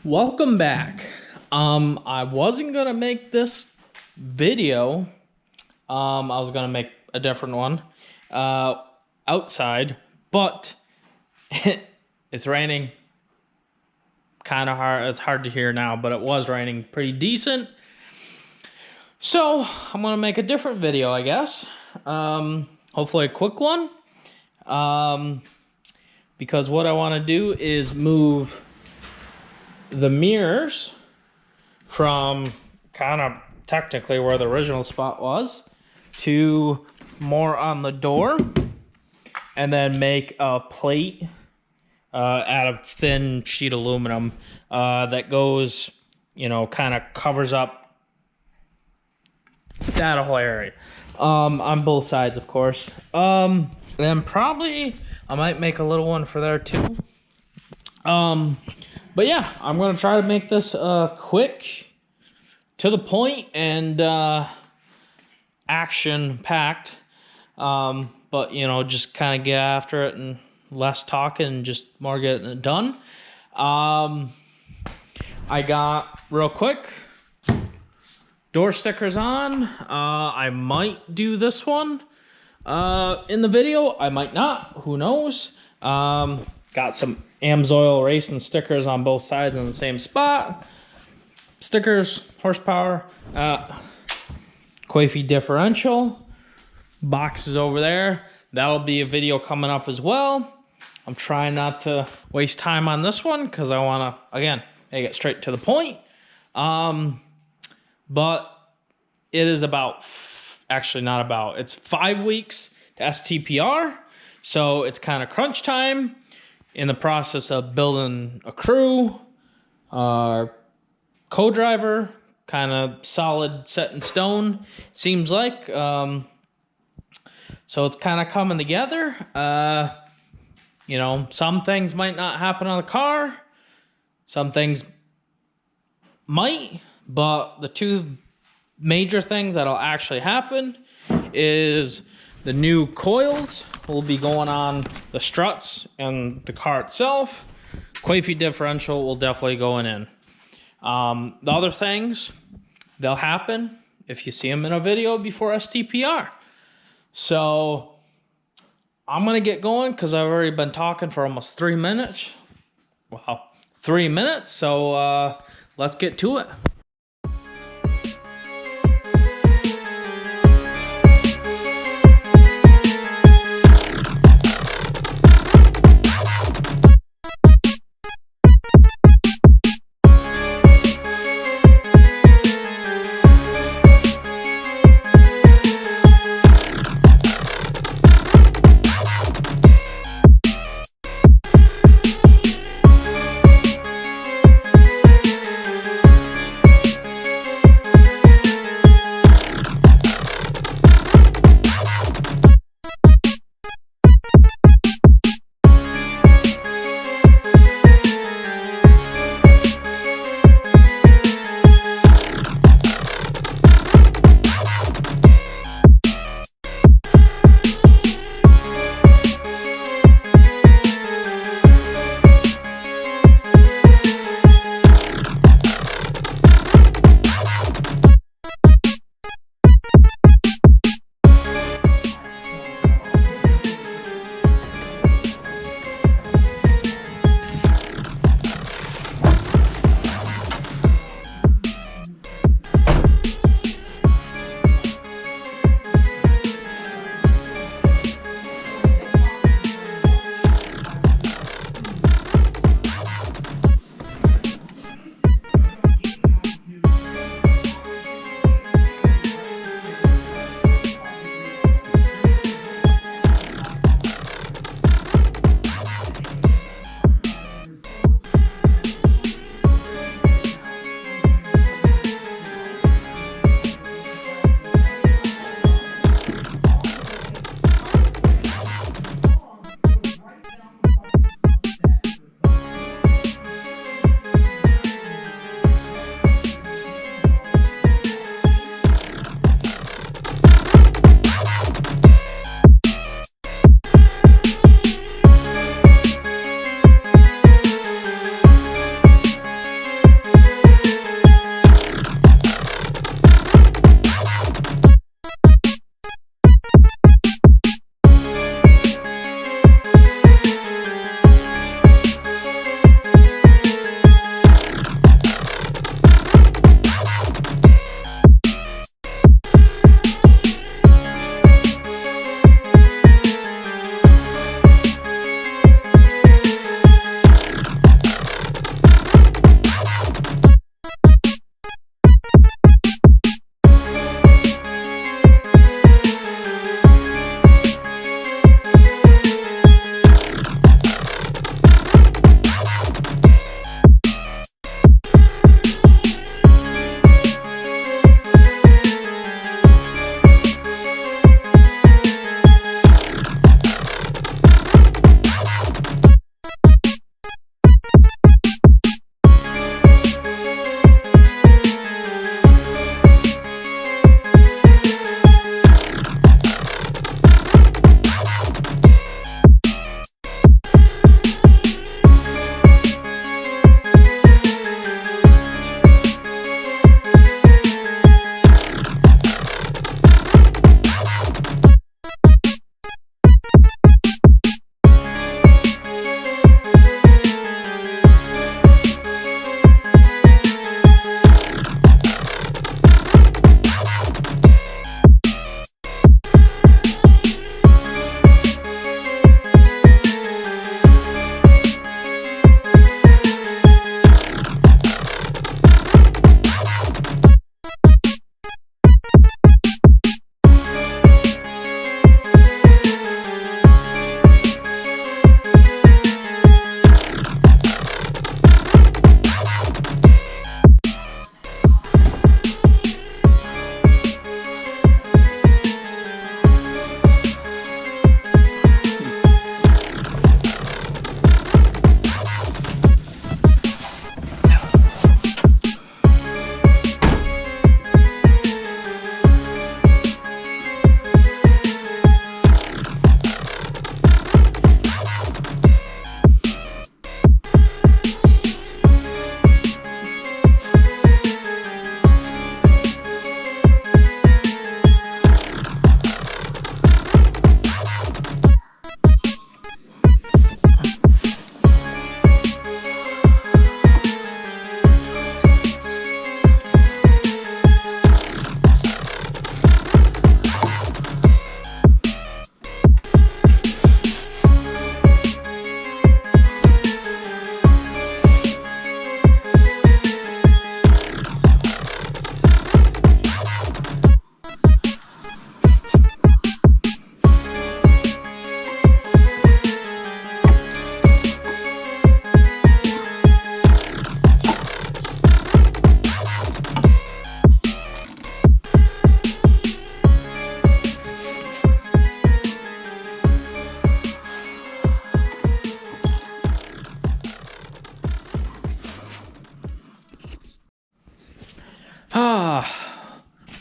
Welcome back. I wasn't gonna make this video. I was gonna make a different one outside, but it's raining kind of hard. It's hard to hear now, but it was raining pretty decent. So I'm gonna make a different video, I guess. Hopefully a quick one. Because what I want to do is move the mirrors from kind of technically where the original spot was to more on the door, and then make a plate out of thin sheet aluminum that goes, you know, kind of covers up that whole area on both sides, of course. And probably I might make a little one for there too. But yeah, I'm going to try to make this quick, to the point, and action-packed. But, you know, just kind of get after it and less talking and just more getting it done. I got, real quick, door stickers on. I might do this one in the video. I might not. Who knows? Got some Amsoil racing stickers on both sides in the same spot. Stickers, horsepower, Quafey differential. Box is over there. That'll be a video coming up as well. I'm trying not to waste time on this one because I want to, again, make it straight to the point. But it is about, actually not about, it's 5 weeks to STPR. So it's kind of crunch time. In the process of building a crew, co-driver, kind of solid, set in stone, seems like. So it's kind of coming together. You know, some things might not happen on the car. Some things might. But the two major things that'll actually happen is the new coils will be going on the struts and the car itself. Quafey differential will definitely go in. The other things, they'll happen if you see them in a video before STPR. So I'm going to get going because I've already been talking for almost 3 minutes. Wow, 3 minutes. So let's get to it.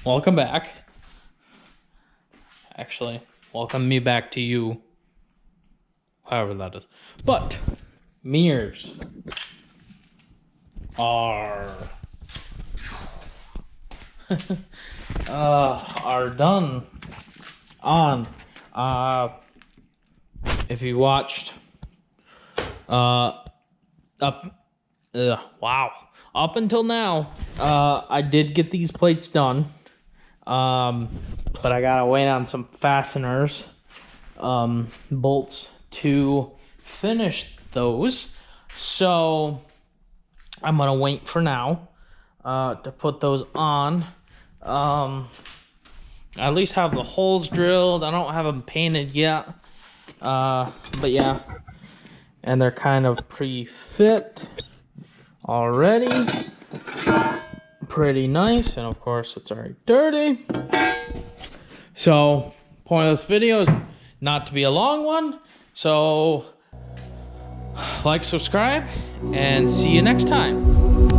welcome back. Actually, welcome me back to you. However that is. But mirrors are done on. If you watched up until now, I did get these plates done, but I gotta wait on some fasteners, bolts to finish those, so I'm gonna wait for now to put those on. At least have the holes drilled. I don't have them painted yet, but yeah, and they're kind of pre-fit already. Pretty nice, and of course it's already dirty. So point of this video is not to be a long one, so like, subscribe, and see you next time.